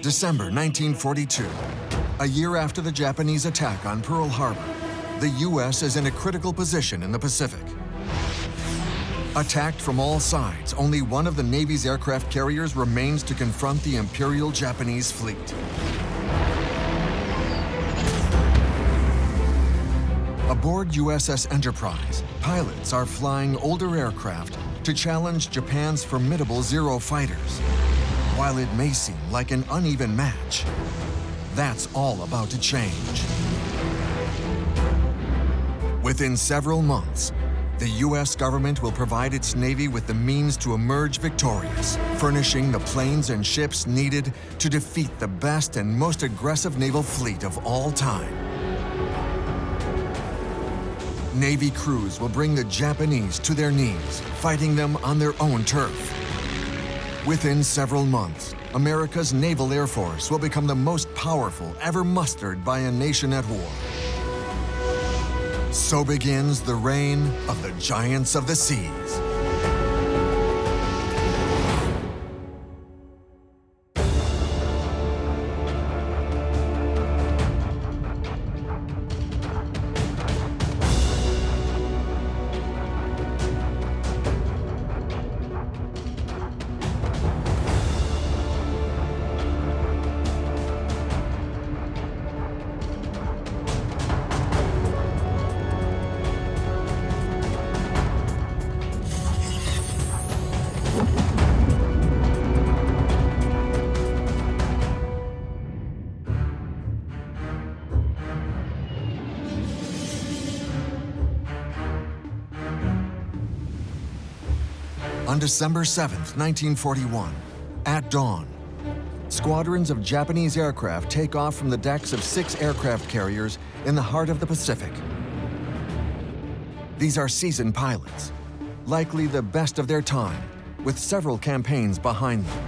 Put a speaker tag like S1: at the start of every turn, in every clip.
S1: December 1942. A year after the Japanese attack on Pearl Harbor, the U.S. is in a critical position in the Pacific. Attacked from all sides, only one of the Navy's aircraft carriers remains to confront the Imperial Japanese fleet. Aboard USS Enterprise, pilots are flying older aircraft to challenge Japan's formidable Zero fighters. While it may seem like an uneven match, that's all about to change. Within several months, the U.S. government will provide its Navy with the means to emerge victorious, furnishing the planes and ships needed to defeat the best and most aggressive naval fleet of all time. Navy crews will bring the Japanese to their knees, fighting them on their own turf. Within several months, America's Naval Air Force will become the most powerful ever mustered by a nation at war. So begins the reign of the giants of the seas. On December 7th, 1941, at dawn, squadrons of Japanese aircraft take off from the decks of 6 aircraft carriers in the heart of the Pacific. These are seasoned pilots, likely the best of their time, with several campaigns behind them.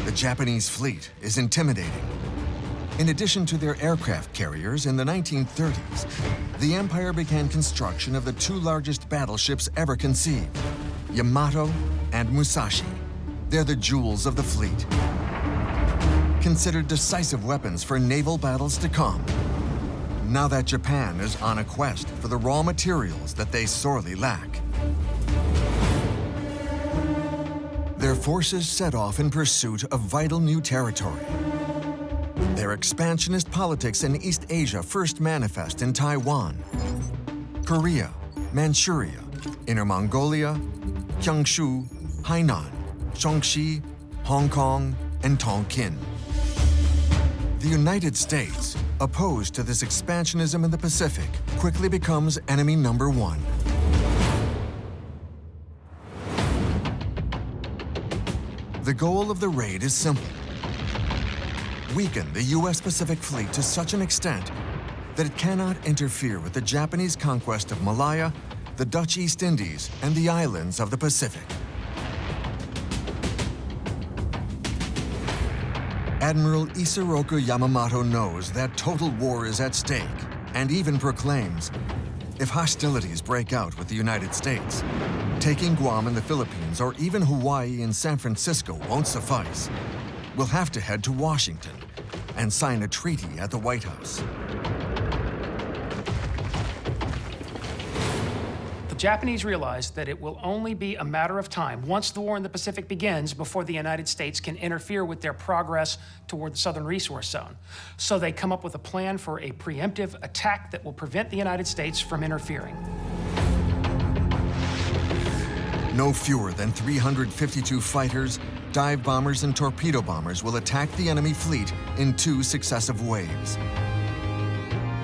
S1: The Japanese fleet is intimidating. In addition to their aircraft carriers, in the 1930s, the Empire began construction of the 2 largest battleships ever conceived, Yamato and Musashi. They're the jewels of the fleet, considered decisive weapons for naval battles to come. Now that Japan is on a quest for the raw materials that they sorely lack. Their forces set off in pursuit of vital new territory. Their expansionist politics in East Asia first manifest in Taiwan, Korea, Manchuria, Inner Mongolia, Kyungshu, Hainan, Shaanxi, Hong Kong, and Tonkin. The United States, opposed to this expansionism in the Pacific, quickly becomes enemy number 1. The goal of the raid is simple: weaken the U.S. Pacific Fleet to such an extent that it cannot interfere with the Japanese conquest of Malaya, the Dutch East Indies, and the islands of the Pacific. Admiral Isoroku Yamamoto knows that total war is at stake, and even proclaims, if hostilities break out with the United States, taking Guam and the Philippines, or even Hawaii and San Francisco won't suffice. We'll have to head to Washington and sign a treaty at the White House.
S2: The Japanese realize that it will only be a matter of time, once the war in the Pacific begins, before the United States can interfere with their progress toward the Southern Resource Zone. So they come up with a plan for a preemptive attack that will prevent the United States from interfering.
S1: No fewer than 352 fighters, dive bombers, and torpedo bombers will attack the enemy fleet in 2 successive waves.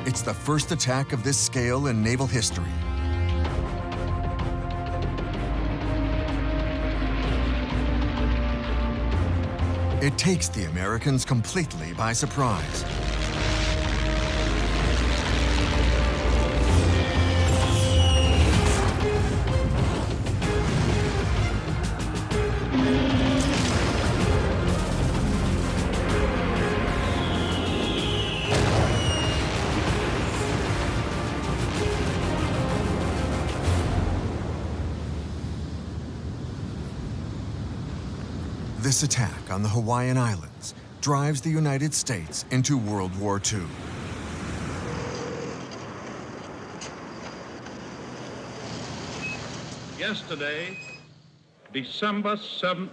S1: It's the first attack of this scale in naval history. It takes the Americans completely by surprise. This attack on the Hawaiian Islands drives the United States into World War II.
S3: Yesterday, December 7th,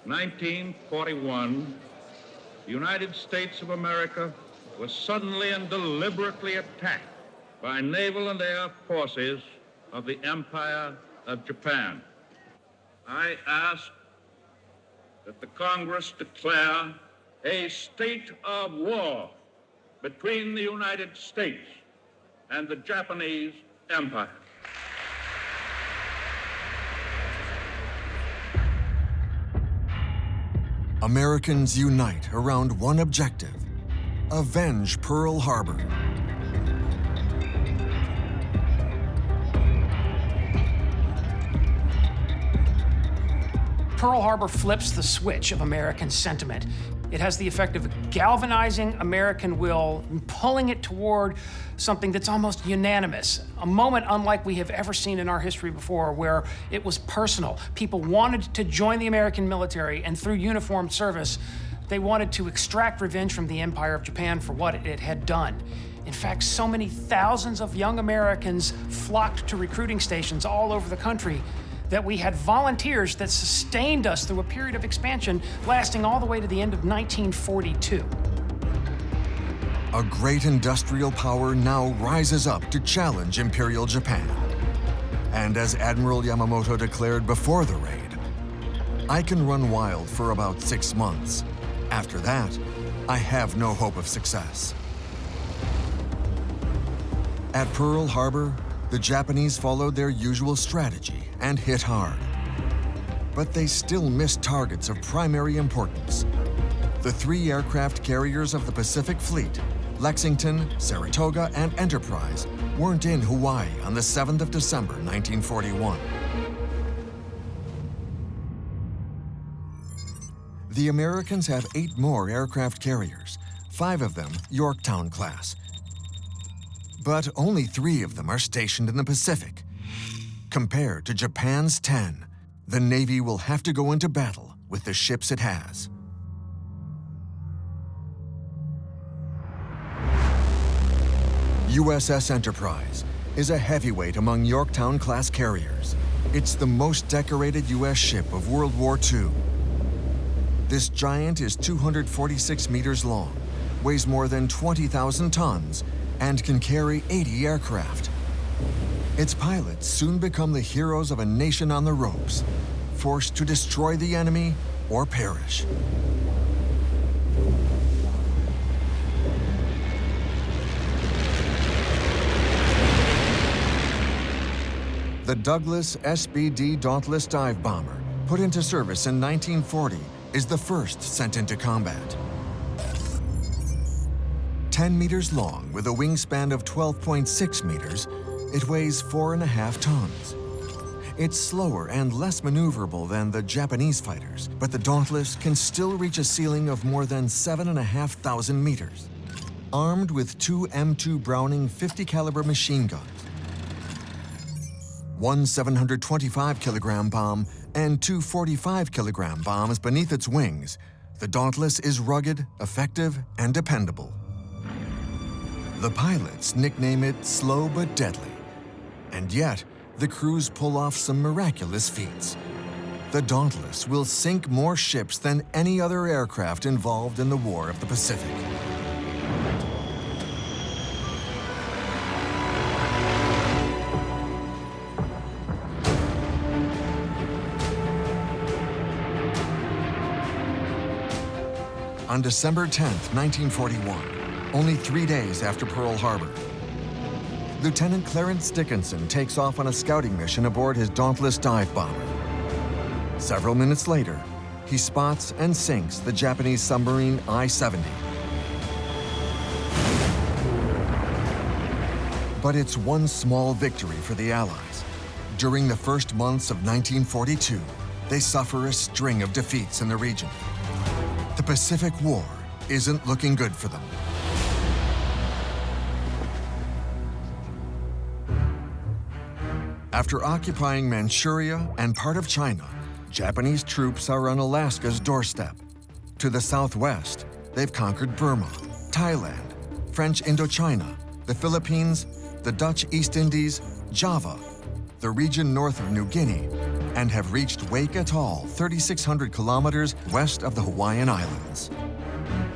S3: 1941, the United States of America was suddenly and deliberately attacked by naval and air forces of the Empire of Japan. I ask that the Congress declare a state of war between the United States and the Japanese Empire.
S1: Americans unite around one objective: avenge Pearl Harbor.
S2: Pearl Harbor flips the switch of American sentiment. It has the effect of galvanizing American will and pulling it toward something that's almost unanimous, a moment unlike we have ever seen in our history before, where it was personal. People wanted to join the American military, and through uniformed service, they wanted to extract revenge from the Empire of Japan for what it had done. In fact, so many thousands of young Americans flocked to recruiting stations all over the country that we had volunteers that sustained us through a period of expansion lasting all the way to the end of 1942.
S1: A great industrial power now rises up to challenge Imperial Japan. And as Admiral Yamamoto declared before the raid, "I can run wild for about 6 months. After that, I have no hope of success." At Pearl Harbor, the Japanese followed their usual strategy and hit hard. But they still missed targets of primary importance. The 3 aircraft carriers of the Pacific Fleet, Lexington, Saratoga, and Enterprise, weren't in Hawaii on the 7th of December, 1941. The Americans have 8 more aircraft carriers, 5 of them Yorktown class. But only 3 of them are stationed in the Pacific. Compared to Japan's 10, the Navy will have to go into battle with the ships it has. USS Enterprise is a heavyweight among Yorktown-class carriers. It's the most decorated U.S. ship of World War II. This giant is 246 meters long, weighs more than 20,000 tons, and can carry 80 aircraft. Its pilots soon become the heroes of a nation on the ropes, forced to destroy the enemy or perish. The Douglas SBD Dauntless dive bomber, put into service in 1940, is the first sent into combat. 10 meters long with a wingspan of 12.6 meters, it weighs 4.5 tons. It's slower and less maneuverable than the Japanese fighters, but the Dauntless can still reach a ceiling of more than 7,500 meters. Armed with 2 M2 Browning 50 caliber machine guns, 1 725-kilogram bomb, and 2 45-kilogram bombs beneath its wings, the Dauntless is rugged, effective, and dependable. The pilots nickname it slow but deadly. And yet, the crews pull off some miraculous feats. The Dauntless will sink more ships than any other aircraft involved in the War of the Pacific. On December 10th, 1941, only 3 days after Pearl Harbor, Lieutenant Clarence Dickinson takes off on a scouting mission aboard his Dauntless dive bomber. Several minutes later, he spots and sinks the Japanese submarine I-70. But it's one small victory for the Allies. During the first months of 1942, they suffer a string of defeats in the region. The Pacific War isn't looking good for them. After occupying Manchuria and part of China, Japanese troops are on Alaska's doorstep. To the southwest, they've conquered Burma, Thailand, French Indochina, the Philippines, the Dutch East Indies, Java, the region north of New Guinea, and have reached Wake Atoll, 3,600 kilometers west of the Hawaiian Islands.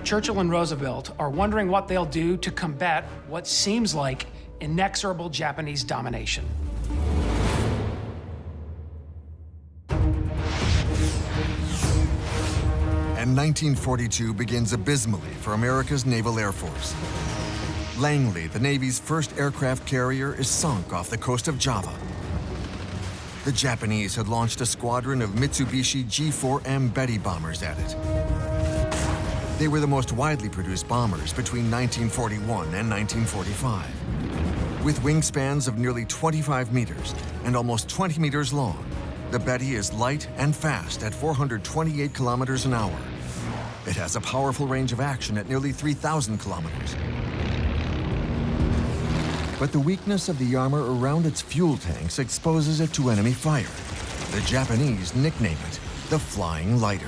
S2: Churchill and Roosevelt are wondering what they'll do to combat what seems like inexorable Japanese domination.
S1: And 1942 begins abysmally for America's Naval Air Force. Langley, the Navy's first aircraft carrier, is sunk off the coast of Java. The Japanese had launched a squadron of Mitsubishi G4M Betty bombers at it. They were the most widely produced bombers between 1941 and 1945. With wingspans of nearly 25 meters and almost 20 meters long, the Betty is light and fast at 428 kilometers an hour. It has a powerful range of action at nearly 3,000 kilometers. But the weakness of the armor around its fuel tanks exposes it to enemy fire. The Japanese nickname it the Flying Lighter.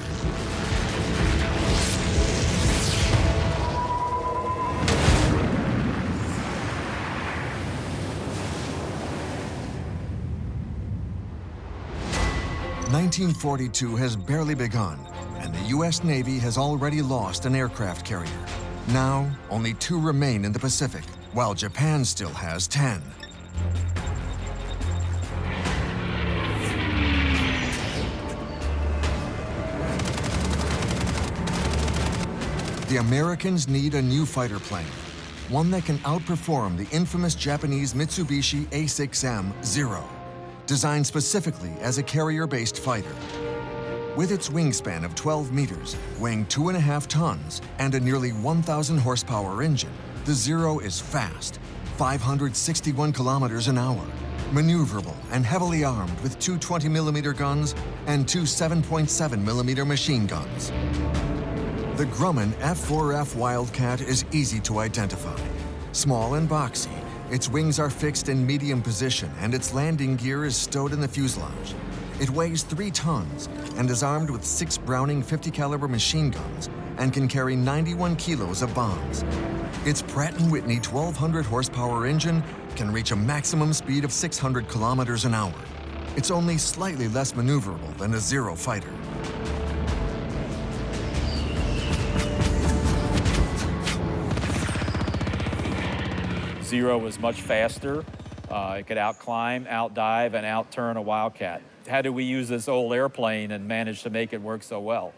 S1: (1942) has barely begun, and the U.S. Navy has already lost an aircraft carrier. Now, only 2 remain in the Pacific, while Japan still has 10. The Americans need a new fighter plane, one that can outperform the infamous Japanese Mitsubishi A6M Zero, designed specifically as a carrier-based fighter. With its wingspan of 12 meters, weighing 2.5 tons, and a nearly 1,000 horsepower engine, the Zero is fast, 561 kilometers an hour, maneuverable and heavily armed with 2 20mm guns and 2 7.7mm machine guns. The Grumman F4F Wildcat is easy to identify. Small and boxy, its wings are fixed in medium position and its landing gear is stowed in the fuselage. It weighs 3 tons and is armed with 6 Browning 50 caliber machine guns and can carry 91 kilos of bombs. Its Pratt & Whitney 1,200 horsepower engine can reach a maximum speed of 600 kilometers an hour. It's only slightly less maneuverable than a Zero fighter.
S4: Zero was much faster. It could outclimb, outdive, and outturn a Wildcat. How did we use this old airplane and manage to make it work so well?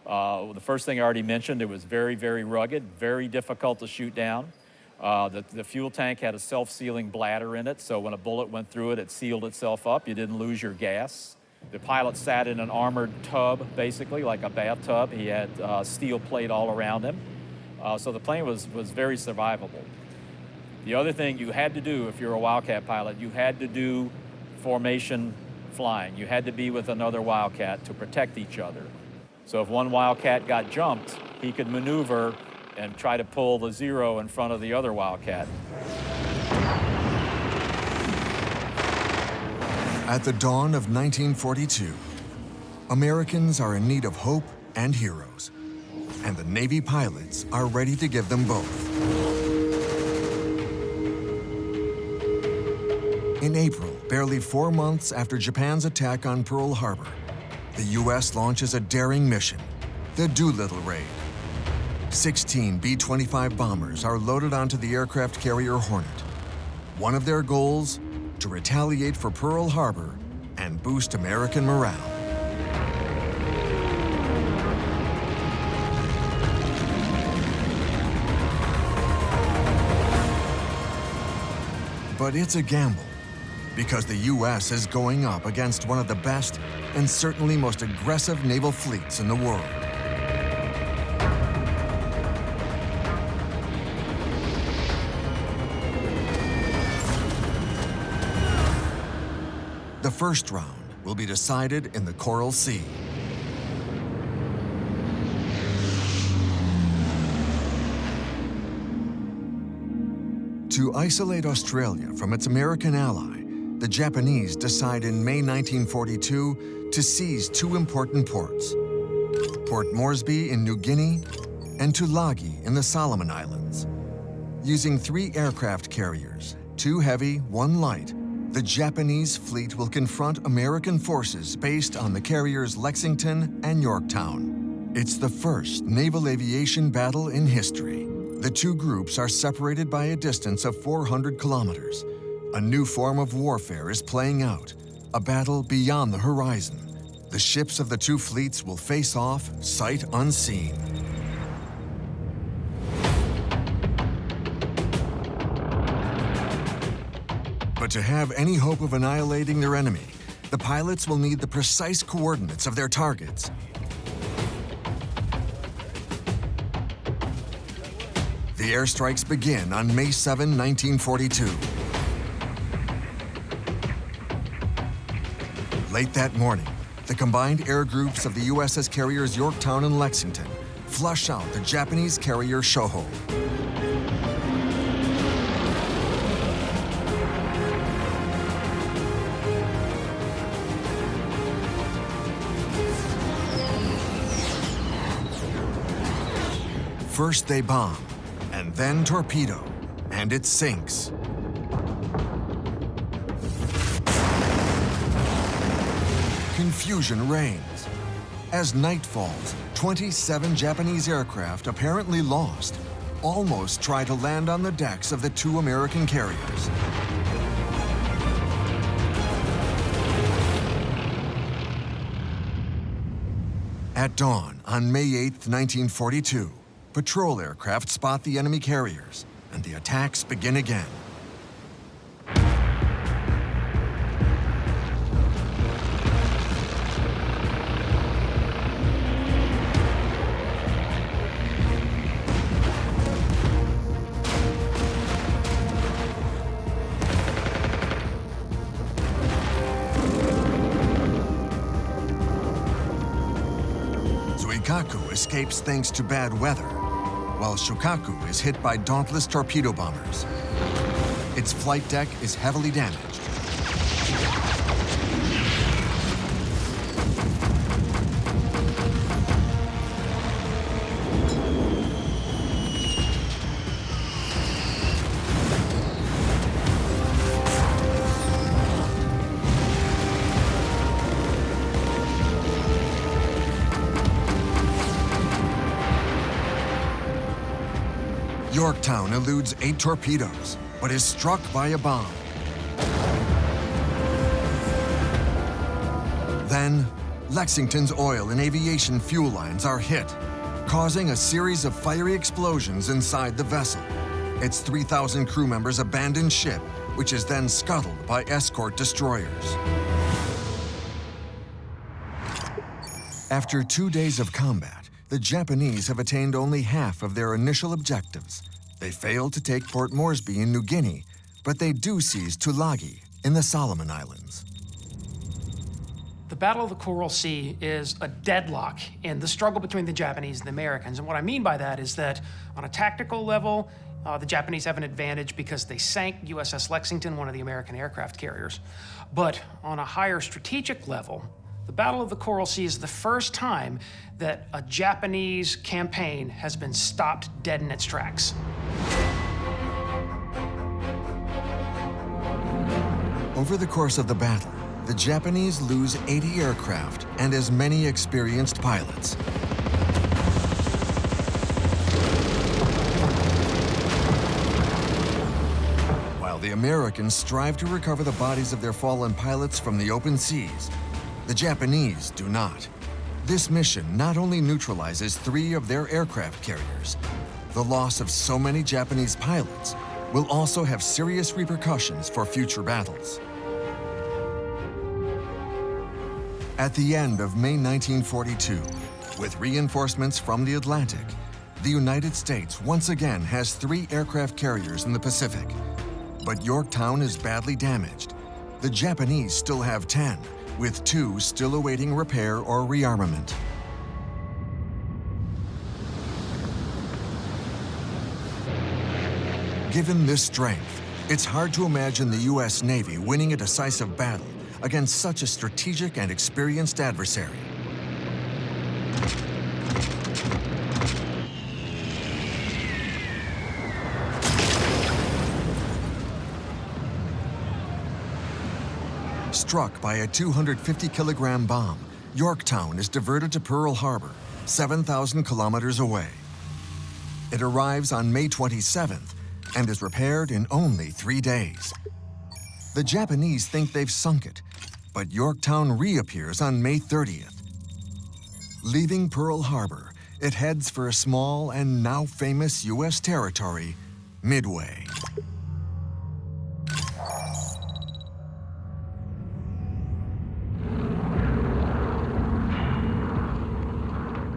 S4: The first thing I already mentioned, it was very, very rugged, very difficult to shoot down. The fuel tank had a self-sealing bladder in it, so when a bullet went through it, it sealed itself up. You didn't lose your gas. The pilot sat in an armored tub, basically, like a bathtub. He had steel plate all around him. So the plane was very survivable. The other thing you had to do if you're a Wildcat pilot, you had to do formation flying. You had to be with another Wildcat to protect each other. So if one Wildcat got jumped, he could maneuver and try to pull the Zero in front of the other Wildcat.
S1: At the dawn of 1942, Americans are in need of hope and heroes, and the Navy pilots are ready to give them both. In April, barely 4 months after Japan's attack on Pearl Harbor, the U.S. launches a daring mission, the Doolittle Raid. 16 B-25 bombers are loaded onto the aircraft carrier Hornet. One of their goals, to retaliate for Pearl Harbor and boost American morale. But it's a gamble, because the U.S. is going up against one of the best and certainly most aggressive naval fleets in the world. The first round will be decided in the Coral Sea. To isolate Australia from its American ally, the Japanese decide in May 1942 to seize two important ports, Port Moresby in New Guinea and Tulagi in the Solomon Islands. Using 3 aircraft carriers, 2 heavy, 1 light, the Japanese fleet will confront American forces based on the carriers Lexington and Yorktown. It's the first naval aviation battle in history. The two groups are separated by a distance of 400 kilometers. A new form of warfare is playing out, a battle beyond the horizon. The ships of the two fleets will face off, sight unseen. But to have any hope of annihilating their enemy, the pilots will need the precise coordinates of their targets. The airstrikes begin on May 7, 1942. Late that morning, the combined air groups of the USS carriers Yorktown and Lexington flush out the Japanese carrier Shoho. First they bomb, and then torpedo, and it sinks. Confusion reigns. As night falls, 27 Japanese aircraft apparently lost almost try to land on the decks of the two American carriers. At dawn on May 8, 1942, patrol aircraft spot the enemy carriers, and the attacks begin again. Zuikaku escapes thanks to bad weather, while Shokaku is hit by dauntless torpedo bombers. Its flight deck is heavily damaged. Yorktown eludes 8 torpedoes, but is struck by a bomb. Then, Lexington's oil and aviation fuel lines are hit, causing a series of fiery explosions inside the vessel. Its 3,000 crew members abandon ship, which is then scuttled by escort destroyers. After 2 days of combat, the Japanese have attained only half of their initial objectives. They failed to take Port Moresby in New Guinea, but they do seize Tulagi in the Solomon Islands.
S2: The Battle of the Coral Sea is a deadlock in the struggle between the Japanese and the Americans. And what I mean by that is that on a tactical level, the Japanese have an advantage because they sank USS Lexington, one of the American aircraft carriers. But on a higher strategic level, the Battle of the Coral Sea is the first time that a Japanese campaign has been stopped dead in its tracks.
S1: Over the course of the battle, the Japanese lose 80 aircraft and as many experienced pilots. While the Americans strive to recover the bodies of their fallen pilots from the open seas, the Japanese do not. This mission not only neutralizes 3 of their aircraft carriers, the loss of so many Japanese pilots will also have serious repercussions for future battles. At the end of May 1942, with reinforcements from the Atlantic, the United States once again has 3 aircraft carriers in the Pacific. But Yorktown is badly damaged. The Japanese still have 10, with 2 still awaiting repair or rearmament. Given this strength, It's hard to imagine the U.S. Navy winning a decisive battle against such a strategic and experienced adversary. Struck by a 250-kilogram bomb, Yorktown is diverted to Pearl Harbor, 7,000 kilometers away. It arrives on May 27th and is repaired in only 3 days. The Japanese think they've sunk it, but Yorktown reappears on May 30th. Leaving Pearl Harbor, it heads for a small and now famous U.S. territory, Midway.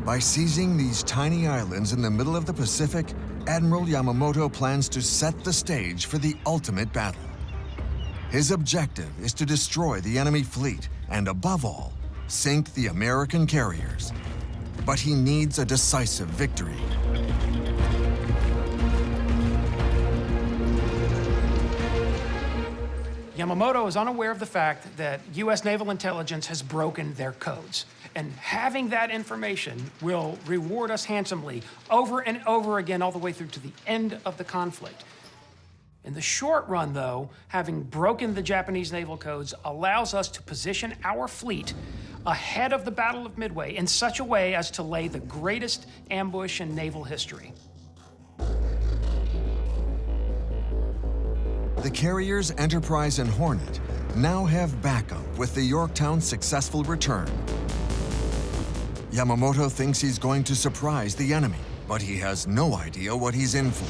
S1: By seizing these tiny islands in the middle of the Pacific, Admiral Yamamoto plans to set the stage for the ultimate battle. His objective is to destroy the enemy fleet and, above all, sink the American carriers. But he needs a decisive victory.
S2: Yamamoto is unaware of the fact that U.S. naval intelligence has broken their codes. And having that information will reward us handsomely over and over again all the way through to the end of the conflict. In the short run, though, having broken the Japanese naval codes allows us to position our fleet ahead of the Battle of Midway in such a way as to lay the greatest ambush in naval history.
S1: The carriers Enterprise and Hornet now have backup with the Yorktown's successful return. Yamamoto thinks he's going to surprise the enemy, but he has no idea what he's in for.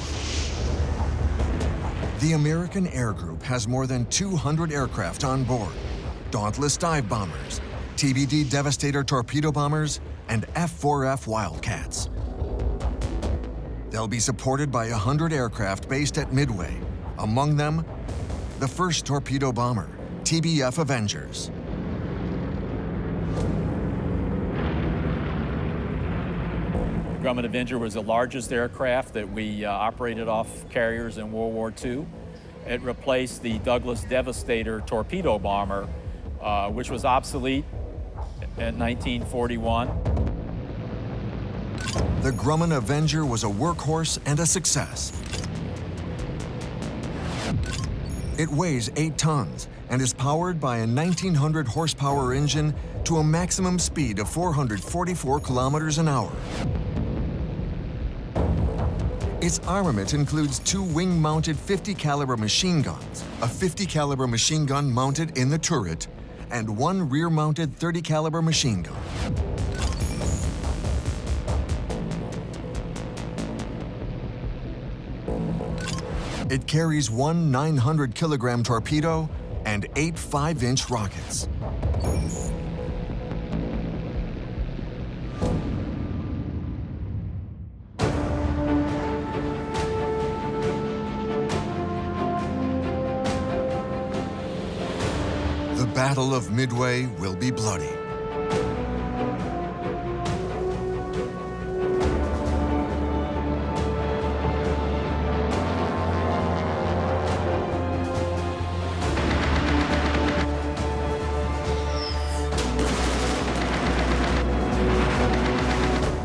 S1: The American Air Group has more than 200 aircraft on board: Dauntless dive bombers, TBD Devastator torpedo bombers, and F-4F Wildcats. They'll be supported by 100 aircraft based at Midway, among them the first torpedo bomber, TBF Avengers.
S4: Grumman Avenger was the largest aircraft that we operated off carriers in World War II. It replaced the Douglas Devastator torpedo bomber, which was obsolete in 1941.
S1: The Grumman Avenger was a workhorse and a success. It weighs 8 tons and is powered by a 1,900 horsepower engine to a maximum speed of 444 kilometers an hour. Its armament includes 2 wing-mounted 50 caliber machine guns, a 50 caliber machine gun mounted in the turret, and 1 rear-mounted 30 caliber machine gun. It carries 1 900-kilogram torpedo and 8 5-inch rockets. The Battle of Midway will be bloody.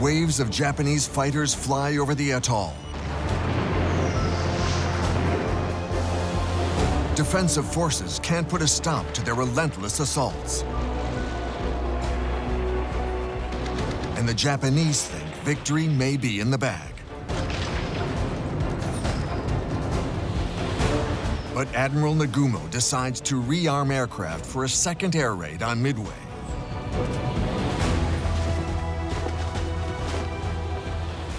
S1: Waves of Japanese fighters fly over the atoll. Defensive forces can't put a stop to their relentless assaults. And the Japanese think victory may be in the bag. But Admiral Nagumo decides to rearm aircraft for a second air raid on Midway.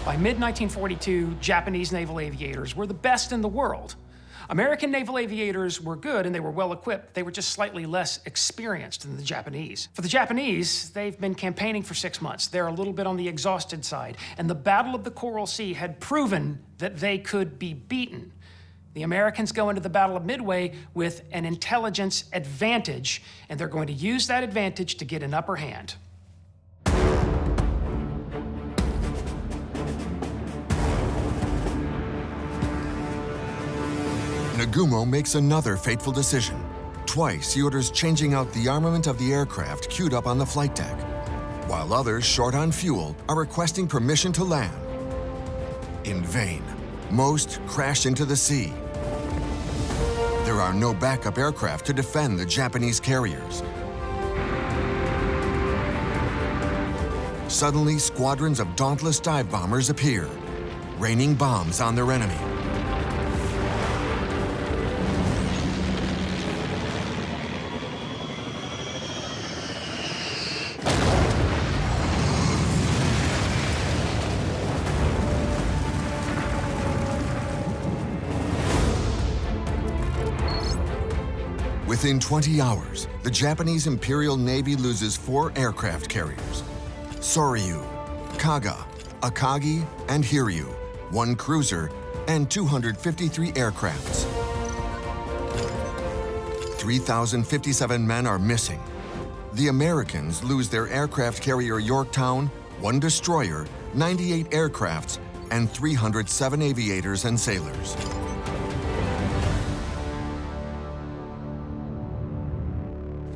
S2: By mid-1942, Japanese naval aviators were the best in the world. American naval aviators were good and they were well equipped. They were just slightly less experienced than the Japanese. For the Japanese, they've been campaigning for 6 months. They're a little bit on the exhausted side. And the Battle of the Coral Sea had proven that they could be beaten. The Americans go into the Battle of Midway with an intelligence advantage, and they're going to use that advantage to get an upper hand.
S1: Nagumo makes another fateful decision. Twice, he orders changing out the armament of the aircraft queued up on the flight deck, while others, short on fuel, are requesting permission to land. In vain, most crash into the sea. There are no backup aircraft to defend the Japanese carriers. Suddenly, squadrons of dauntless dive bombers appear, raining bombs on their enemy. Within 20 hours, the Japanese Imperial Navy loses 4 aircraft carriers: Soryu, Kaga, Akagi, and Hiryu, 1 cruiser, and 253 aircrafts. 3,057 men are missing. The Americans lose their aircraft carrier Yorktown, 1 destroyer, 98 aircrafts, and 307 aviators and sailors.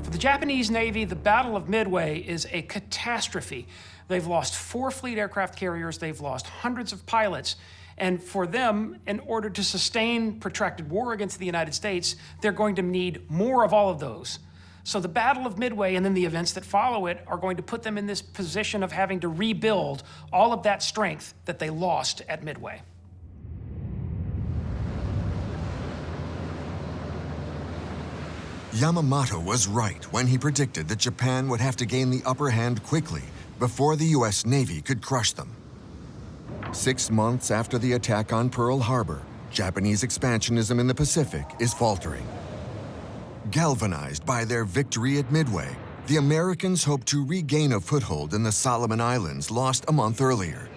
S2: For the Japanese Navy, the Battle of Midway is a catastrophe. They've lost 4 fleet aircraft carriers, they've lost hundreds of pilots, and for them, in order to sustain protracted war against the United States, they're going to need more of all of those. So the Battle of Midway and then the events that follow it are going to put them in this position of having to rebuild all of that strength that they lost at Midway.
S1: Yamamoto was right when he predicted that Japan would have to gain the upper hand quickly before the U.S. Navy could crush them. 6 months after the attack on Pearl Harbor, Japanese expansionism in the Pacific is faltering. Galvanized by their victory at Midway, the Americans hope to regain a foothold in the Solomon Islands lost a month earlier.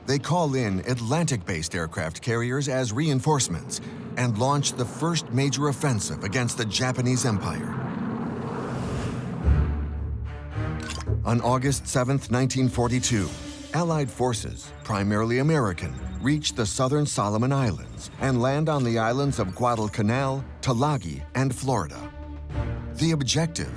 S1: They call in Atlantic-based aircraft carriers as reinforcements and launch the first major offensive against the Japanese Empire. On August 7, 1942, Allied forces, primarily American, reach the southern Solomon Islands and land on the islands of Guadalcanal, Tulagi, and Florida. The objective: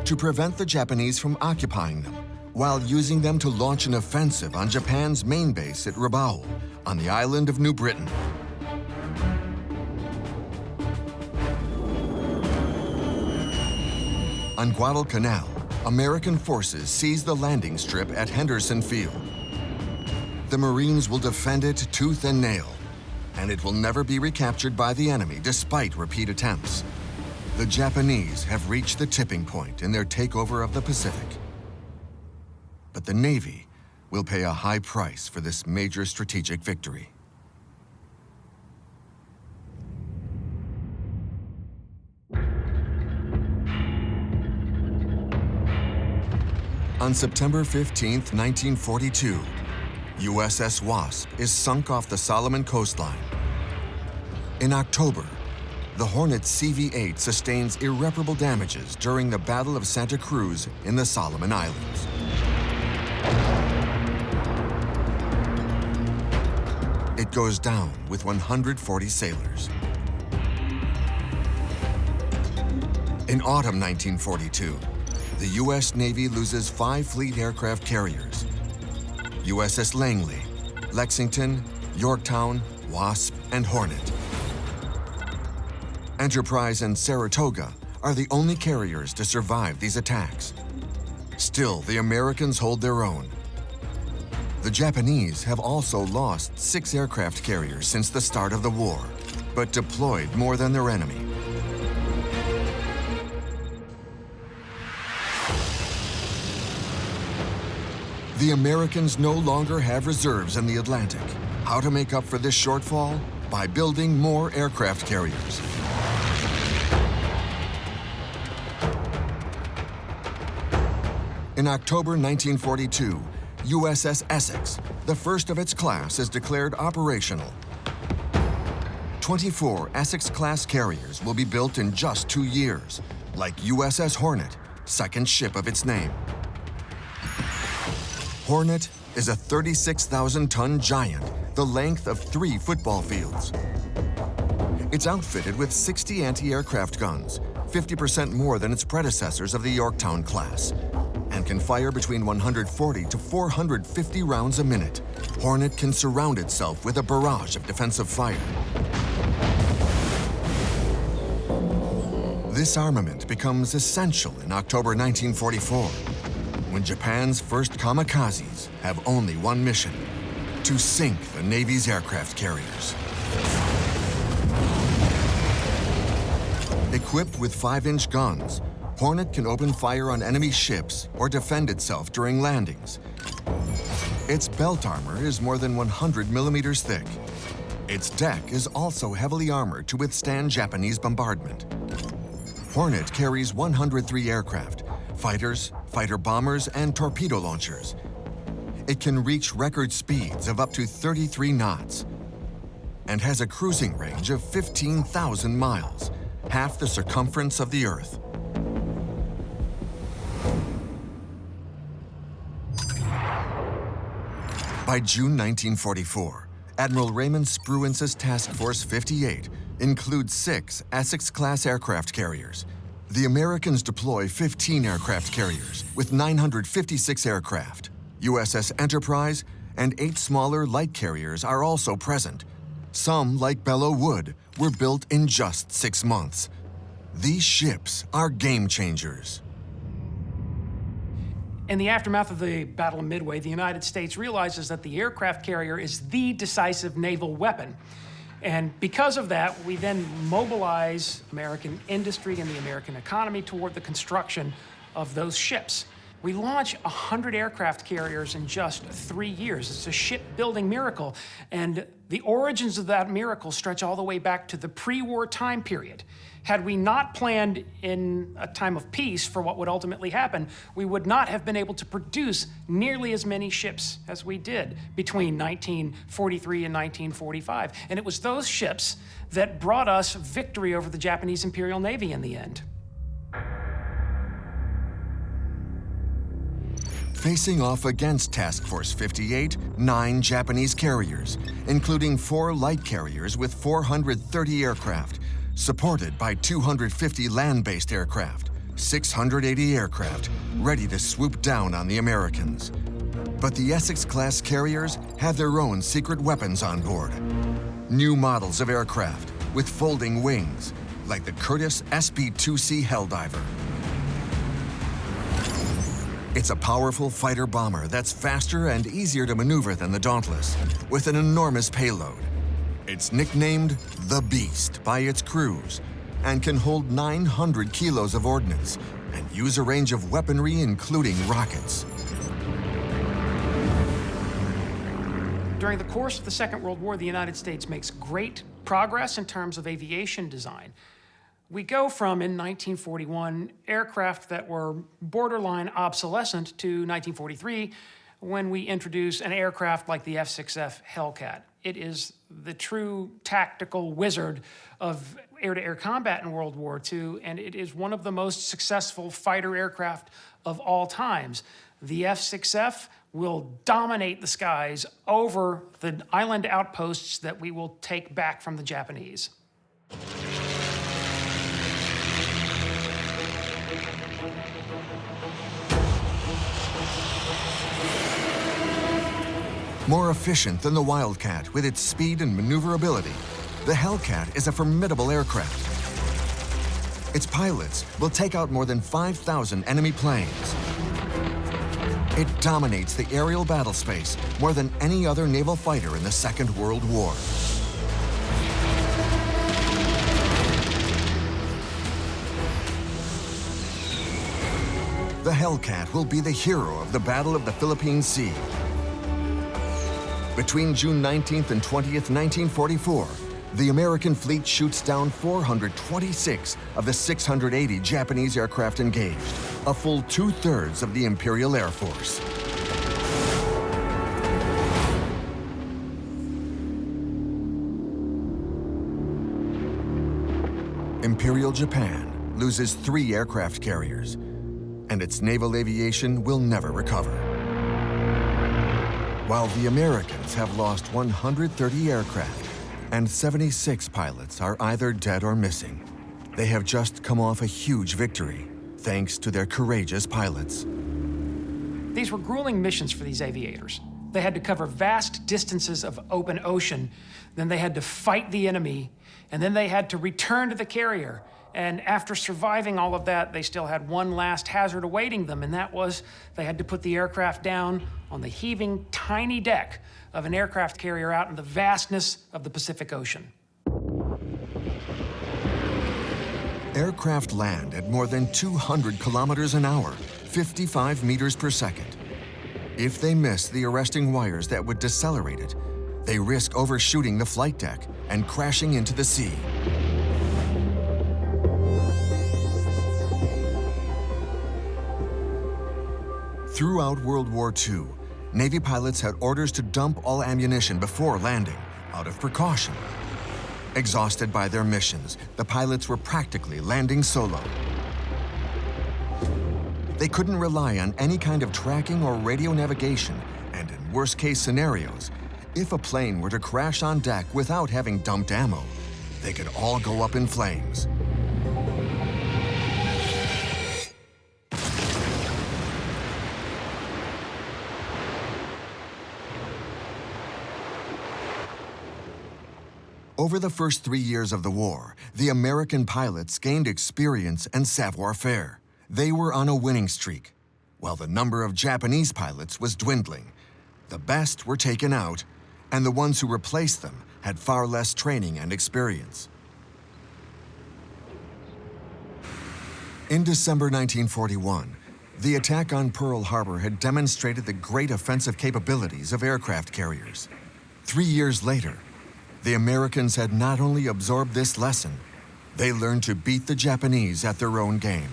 S1: to prevent the Japanese from occupying them, while using them to launch an offensive on Japan's main base at Rabaul, on the island of New Britain. On Guadalcanal, American forces seize the landing strip at Henderson Field. The Marines will defend it tooth and nail, and it will never be recaptured by the enemy despite repeat attempts. The Japanese have reached the tipping point in their takeover of the Pacific. But the Navy will pay a high price for this major strategic victory. On September 15, 1942, USS Wasp is sunk off the Solomon coastline. In October, the Hornet CV-8 sustains irreparable damages during the Battle of Santa Cruz in the Solomon Islands. It goes down with 140 sailors. In autumn 1942, the U.S. Navy loses 5 fleet aircraft carriers: USS Langley, Lexington, Yorktown, Wasp, and Hornet. Enterprise and Saratoga are the only carriers to survive these attacks. Still, the Americans hold their own. The Japanese have also lost 6 aircraft carriers since the start of the war, but deployed more than their enemy. The Americans no longer have reserves in the Atlantic. How to make up for this shortfall? By building more aircraft carriers. In October 1942, USS Essex, the first of its class, is declared operational. 24 Essex-class carriers will be built in just 2 years, like USS Hornet, second ship of its name. Hornet is a 36,000-ton giant, the length of 3 football fields. It's outfitted with 60 anti-aircraft guns, 50% more than its predecessors of the Yorktown class, and can fire between 140 to 450 rounds a minute. Hornet can surround itself with a barrage of defensive fire. This armament becomes essential in October 1944, when Japan's first kamikazes have only one mission: to sink the Navy's aircraft carriers. Equipped with 5-inch guns, Hornet can open fire on enemy ships or defend itself during landings. Its belt armor is more than 100 millimeters thick. Its deck is also heavily armored to withstand Japanese bombardment. Hornet carries 103 aircraft, fighters, fighter bombers, and torpedo launchers. It can reach record speeds of up to 33 knots and has a cruising range of 15,000 miles, half the circumference of the Earth. By June 1944, Admiral Raymond Spruance's Task Force 58 includes 6 Essex-class aircraft carriers. The Americans deploy 15 aircraft carriers with 956 aircraft. USS Enterprise and 8 smaller light carriers are also present. Some, like Belleau Wood, were built in just 6 months. These ships are game changers.
S2: In the aftermath of the Battle of Midway, the United States realizes that the aircraft carrier is the decisive naval weapon. And because of that, we then mobilize American industry and the American economy toward the construction of those ships. We launch 100 aircraft carriers in just 3 years. It's a shipbuilding miracle. And the origins of that miracle stretch all the way back to the pre-war time period. Had we not planned in a time of peace for what would ultimately happen, we would not have been able to produce nearly as many ships as we did between 1943 and 1945. And it was those ships that brought us victory over the Japanese Imperial Navy in the end.
S1: Facing off against Task Force 58, 9 Japanese carriers, including 4 light carriers with 430 aircraft, supported by 250 land-based aircraft, 680 aircraft, ready to swoop down on the Americans. But the Essex-class carriers have their own secret weapons on board. New models of aircraft with folding wings, like the Curtiss SB-2C Helldiver. It's a powerful fighter bomber that's faster and easier to maneuver than the Dauntless, with an enormous payload. It's nicknamed the Beast by its crews and can hold 900 kilos of ordnance and use a range of weaponry, including rockets.
S2: During the course of the Second World War, the United States makes great progress in terms of aviation design. We go from, in 1941, aircraft that were borderline obsolescent to 1943, when we introduce an aircraft like the F-6F Hellcat. It is the true tactical wizard of air-to-air combat in World War II, and it is one of the most successful fighter aircraft of all times. The F-6F will dominate the skies over the island outposts that we will take back from the Japanese.
S1: More efficient than the Wildcat with its speed and maneuverability, the Hellcat is a formidable aircraft. Its pilots will take out more than 5,000 enemy planes. It dominates the aerial battle space more than any other naval fighter in the Second World War. The Hellcat will be the hero of the Battle of the Philippine Sea. Between June 19th and 20th, 1944, the American fleet shoots down 426 of the 680 Japanese aircraft engaged, a full 2/3 of the Imperial Air Force. Imperial Japan loses 3 aircraft carriers, and its naval aviation will never recover. While the Americans have lost 130 aircraft, and 76 pilots are either dead or missing. They have just come off a huge victory, thanks to their courageous pilots.
S2: These were grueling missions for these aviators. They had to cover vast distances of open ocean, then they had to fight the enemy, and then they had to return to the carrier. And after surviving all of that, they still had one last hazard awaiting them, and that was they had to put the aircraft down on the heaving, tiny deck of an aircraft carrier out in the vastness of the Pacific Ocean.
S1: Aircraft land at more than 200 kilometers an hour, 55 meters per second. If they miss the arresting wires that would decelerate it, they risk overshooting the flight deck and crashing into the sea. Throughout World War II, Navy pilots had orders to dump all ammunition before landing, out of precaution. Exhausted by their missions, the pilots were practically landing solo. They couldn't rely on any kind of tracking or radio navigation, and in worst-case scenarios, if a plane were to crash on deck without having dumped ammo, they could all go up in flames. Over the first 3 years of the war, the American pilots gained experience and savoir-faire. They were on a winning streak, while the number of Japanese pilots was dwindling. The best were taken out, and the ones who replaced them had far less training and experience. In December 1941, the attack on Pearl Harbor had demonstrated the great offensive capabilities of aircraft carriers. 3 years later, the Americans had not only absorbed this lesson, they learned to beat the Japanese at their own game.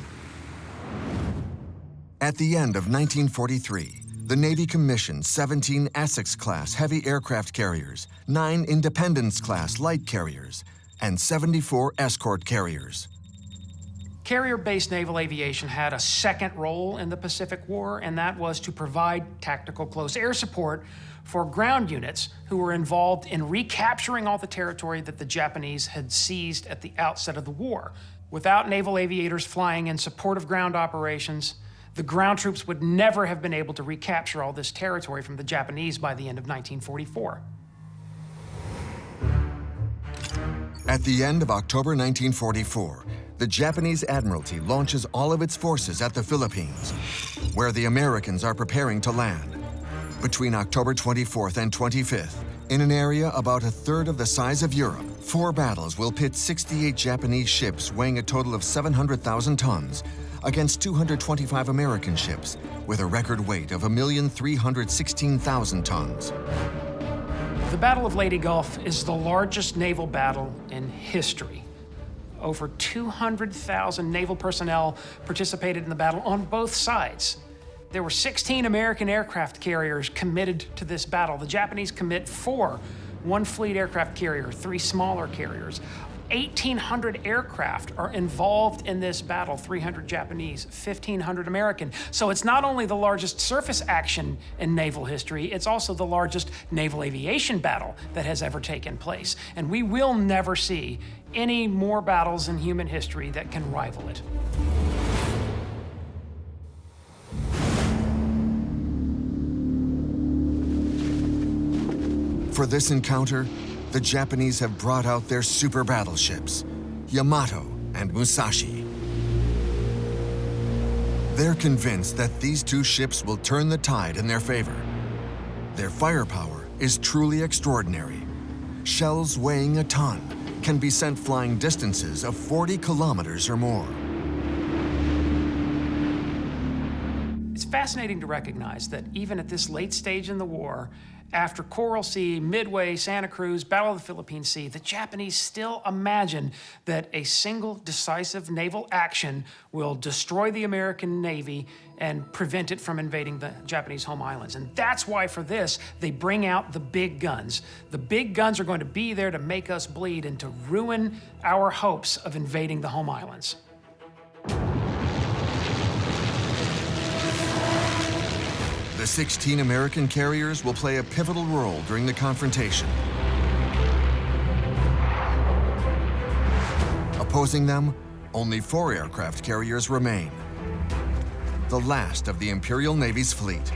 S1: At the end of 1943, the Navy commissioned 17 Essex-class heavy aircraft carriers, 9 Independence-class light carriers, and 74 escort carriers.
S2: Carrier-based naval aviation had a second role in the Pacific War, and that was to provide tactical close air support for ground units who were involved in recapturing all the territory that the Japanese had seized at the outset of the war. Without naval aviators flying in support of ground operations, the ground troops would never have been able to recapture all this territory from the Japanese by the end of 1944.
S1: At the end of October 1944, the Japanese Admiralty launches all of its forces at the Philippines, where the Americans are preparing to land. Between October 24th and 25th, in an area about a third of the size of Europe, 4 battles will pit 68 Japanese ships weighing a total of 700,000 tons against 225 American ships with a record weight of 1,316,000 tons.
S2: The Battle of Leyte Gulf is the largest naval battle in history. Over 200,000 naval personnel participated in the battle on both sides. There were 16 American aircraft carriers committed to this battle. The Japanese commit 4, 1 fleet aircraft carrier, 3 smaller carriers. 1,800 aircraft are involved in this battle, 300 Japanese, 1,500 American. So it's not only the largest surface action in naval history, it's also the largest naval aviation battle that has ever taken place. And we will never see any more battles in human history that can rival it.
S1: For this encounter, the Japanese have brought out their super battleships, Yamato and Musashi. They're convinced that these 2 ships will turn the tide in their favor. Their firepower is truly extraordinary. Shells weighing a ton can be sent flying distances of 40 kilometers or more.
S2: It's fascinating to recognize that even at this late stage in the war, after Coral Sea, Midway, Santa Cruz, Battle of the Philippine Sea, the Japanese still imagine that a single decisive naval action will destroy the American Navy and prevent it from invading the Japanese home islands. And that's why for this, they bring out the big guns. The big guns are going to be there to make us bleed and to ruin our hopes of invading the home islands.
S1: The 16 American carriers will play a pivotal role during the confrontation. Opposing them, only 4 aircraft carriers remain. The last of the Imperial Navy's fleet.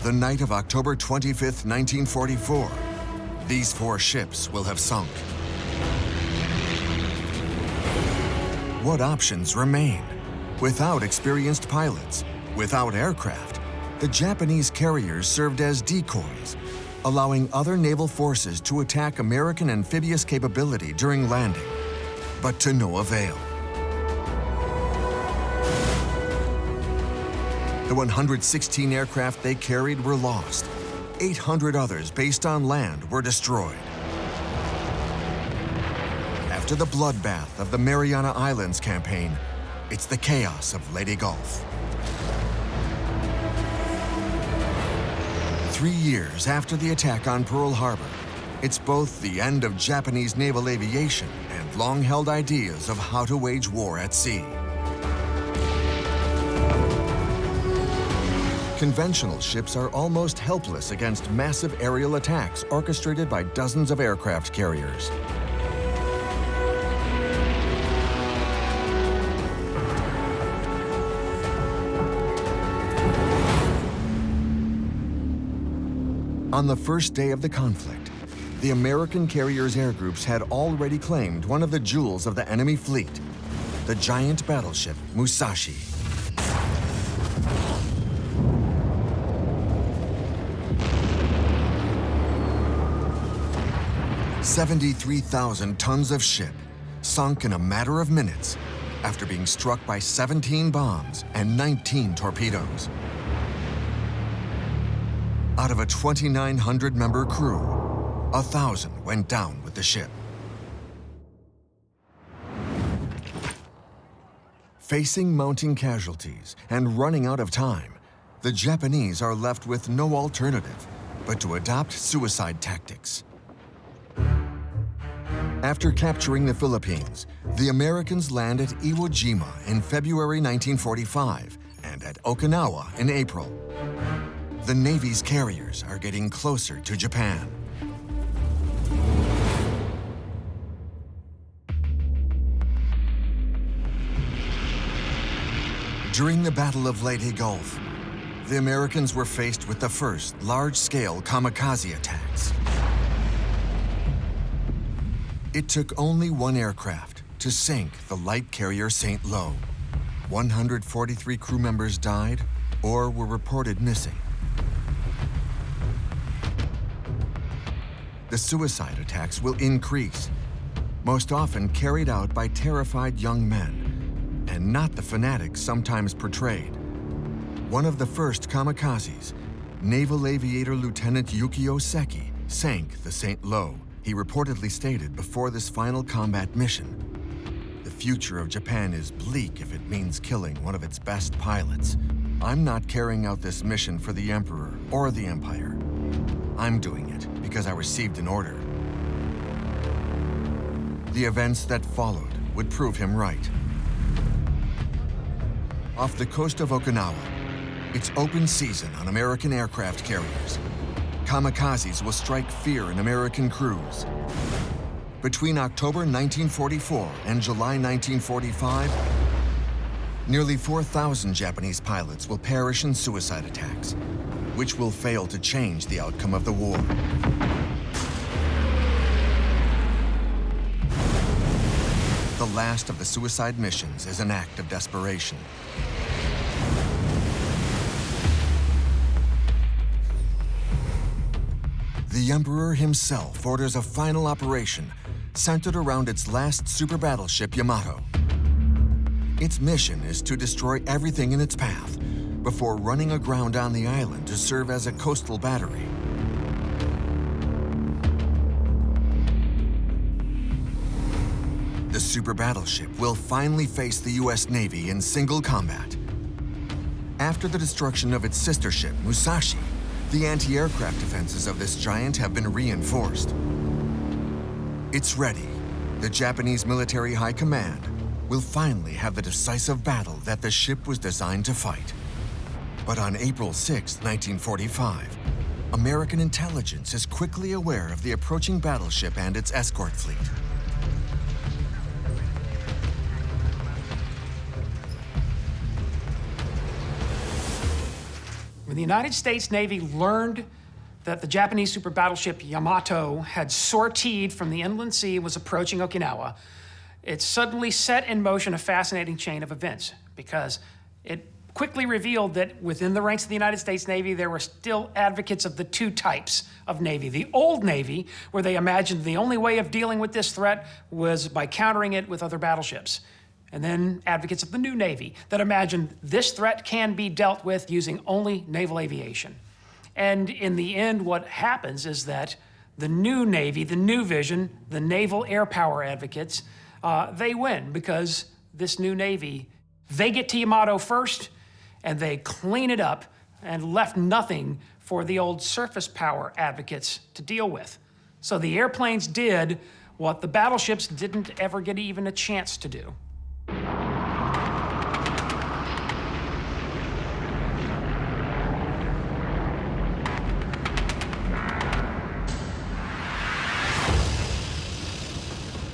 S1: The night of October 25th, 1944, these 4 ships will have sunk. What options remain? Without experienced pilots, without aircraft, the Japanese carriers served as decoys, allowing other naval forces to attack American amphibious capability during landing, but to no avail. The 116 aircraft they carried were lost. 800 others based on land were destroyed. After the bloodbath of the Mariana Islands campaign, it's the chaos of Leyte Gulf. 3 years after the attack on Pearl Harbor, it's both the end of Japanese naval aviation and long-held ideas of how to wage war at sea. Conventional ships are almost helpless against massive aerial attacks orchestrated by dozens of aircraft carriers. On the first day of the conflict, the American carriers' air groups had already claimed one of the jewels of the enemy fleet, the giant battleship Musashi. $73,000 tons of ship sunk in a matter of minutes after being struck by 17 bombs and 19 torpedoes. Out of a 2,900-member crew, 1,000 went down with the ship. Facing mounting casualties and running out of time, the Japanese are left with no alternative but to adopt suicide tactics. After capturing the Philippines, the Americans land at Iwo Jima in February 1945 and at Okinawa in April. The Navy's carriers are getting closer to Japan. During the Battle of Leyte Gulf, the Americans were faced with the first large-scale kamikaze attacks. It took only 1 aircraft to sink the light carrier St. Lo. 143 crew members died or were reported missing. The suicide attacks will increase, most often carried out by terrified young men, and not the fanatics sometimes portrayed. One of the first kamikazes, Naval Aviator Lieutenant Yukio Seki, sank the St. Lo. He reportedly stated before this final combat mission, "The future of Japan is bleak if it means killing one of its best pilots. I'm not carrying out this mission for the Emperor or the Empire. I'm doing it because I received an order." The events that followed would prove him right. Off the coast of Okinawa, it's open season on American aircraft carriers. Kamikazes will strike fear in American crews. Between October 1944 and July 1945, nearly 4,000 Japanese pilots will perish in suicide attacks, which will fail to change the outcome of the war. The last of the suicide missions is an act of desperation. The Emperor himself orders a final operation centered around its last super battleship, Yamato. Its mission is to destroy everything in its path before running aground on the island to serve as a coastal battery. The super battleship will finally face the U.S. Navy in single combat. After the destruction of its sister ship, Musashi, the anti-aircraft defenses of this giant have been reinforced. It's ready. The Japanese military high command will finally have the decisive battle that the ship was designed to fight. But on April 6, 1945, American intelligence is quickly aware of the approaching battleship and its escort fleet.
S2: the United States Navy learned that the Japanese super battleship Yamato had sortied from the inland sea and was approaching Okinawa, it suddenly set in motion a fascinating chain of events, because it quickly revealed that within the ranks of the United States Navy, there were still advocates of the two types of Navy. The old Navy, where they imagined the only way of dealing with this threat was by countering it with other battleships. And then advocates of the new Navy that imagined this threat can be dealt with using only naval aviation. And in the end, what happens is that the new Navy, the new vision, the naval air power advocates, they win, because this new Navy, they get to Yamato first, and they clean it up and left nothing for the old surface power advocates to deal with. So the airplanes did what the battleships didn't ever get even a chance to do.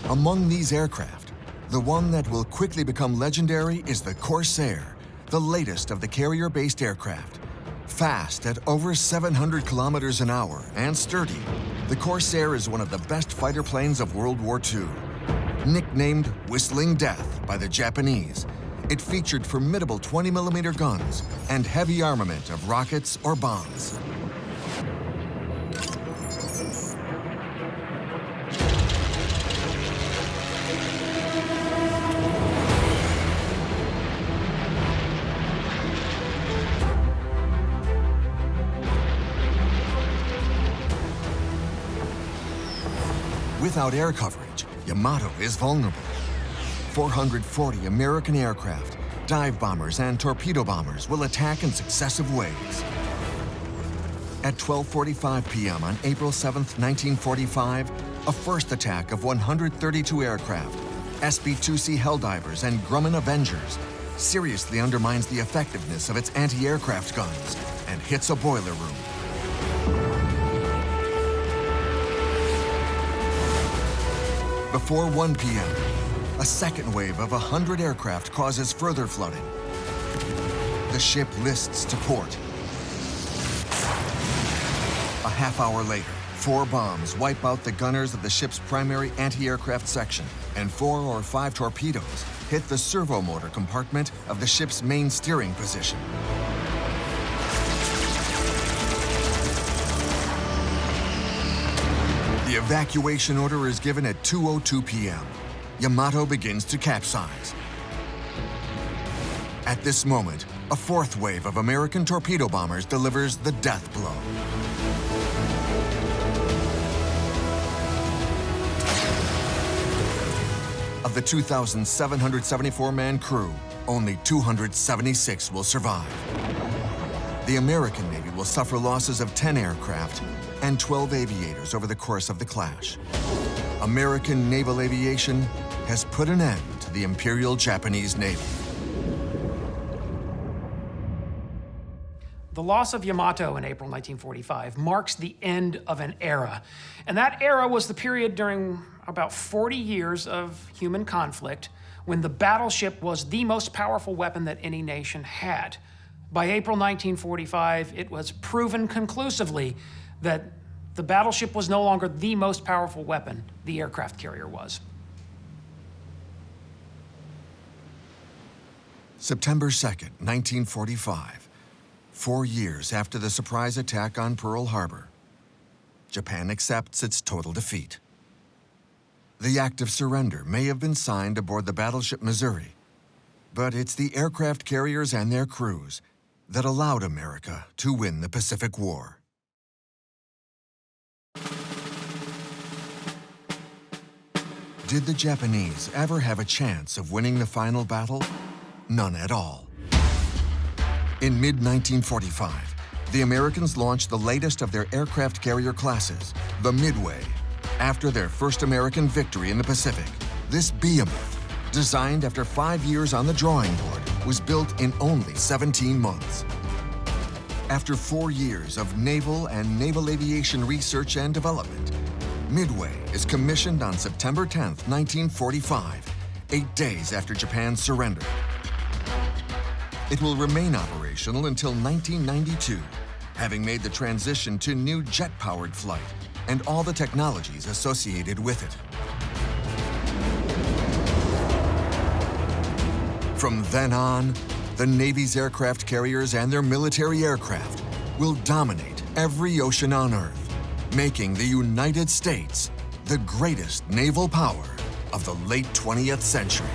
S1: Among these aircraft, the one that will quickly become legendary is the Corsair, the latest of the carrier-based aircraft. Fast at over 700 kilometers an hour and sturdy, the Corsair is one of the best fighter planes of World War II. Nicknamed Whistling Death by the Japanese, it featured formidable 20mm guns and heavy armament of rockets or bombs. Without air coverage, Yamato is vulnerable. 440 American aircraft, dive bombers, and torpedo bombers will attack in successive waves. At 12:45 p.m. on April 7, 1945, a first attack of 132 aircraft, SB-2C Helldivers and Grumman Avengers, seriously undermines the effectiveness of its anti-aircraft guns and hits a boiler room. Before 1 p.m., a second wave of 100 aircraft causes further flooding. The ship lists to port. A half hour later, 4 bombs wipe out the gunners of the ship's primary anti-aircraft section, and 4 or 5 torpedoes hit the servo motor compartment of the ship's main steering position. The evacuation order is given at 2:02 p.m. Yamato begins to capsize. At this moment, a fourth wave of American torpedo bombers delivers the death blow. Of the 2,774-man crew, only 276 will survive. The American Navy will suffer losses of 10 aircraft and 12 aviators over the course of the clash. American naval aviation has put an end to the Imperial Japanese Navy.
S2: The loss of Yamato in April 1945 marks the end of an era. And that era was the period during about 40 years of human conflict when the battleship was the most powerful weapon that any nation had. By April 1945, it was proven conclusively that the battleship was no longer the most powerful weapon, the aircraft carrier was.
S1: September 2nd, 1945. 4 years after the surprise attack on Pearl Harbor, Japan accepts its total defeat. The act of surrender may have been signed aboard the battleship Missouri, but it's the aircraft carriers and their crews that allowed America to win the Pacific War. Did the Japanese ever have a chance of winning the final battle? None at all. In mid-1945, the Americans launched the latest of their aircraft carrier classes, the Midway, after their first American victory in the Pacific. This behemoth, designed after 5 years on the drawing board, was built in only 17 months. After 4 years of naval and naval aviation research and development, Midway is commissioned on September 10th, 1945, 8 days after Japan's surrender. It will remain operational until 1992, having made the transition to new jet-powered flight and all the technologies associated with it. From then on, the Navy's aircraft carriers and their military aircraft will dominate every ocean on Earth, making the United States the greatest naval power of the late 20th century.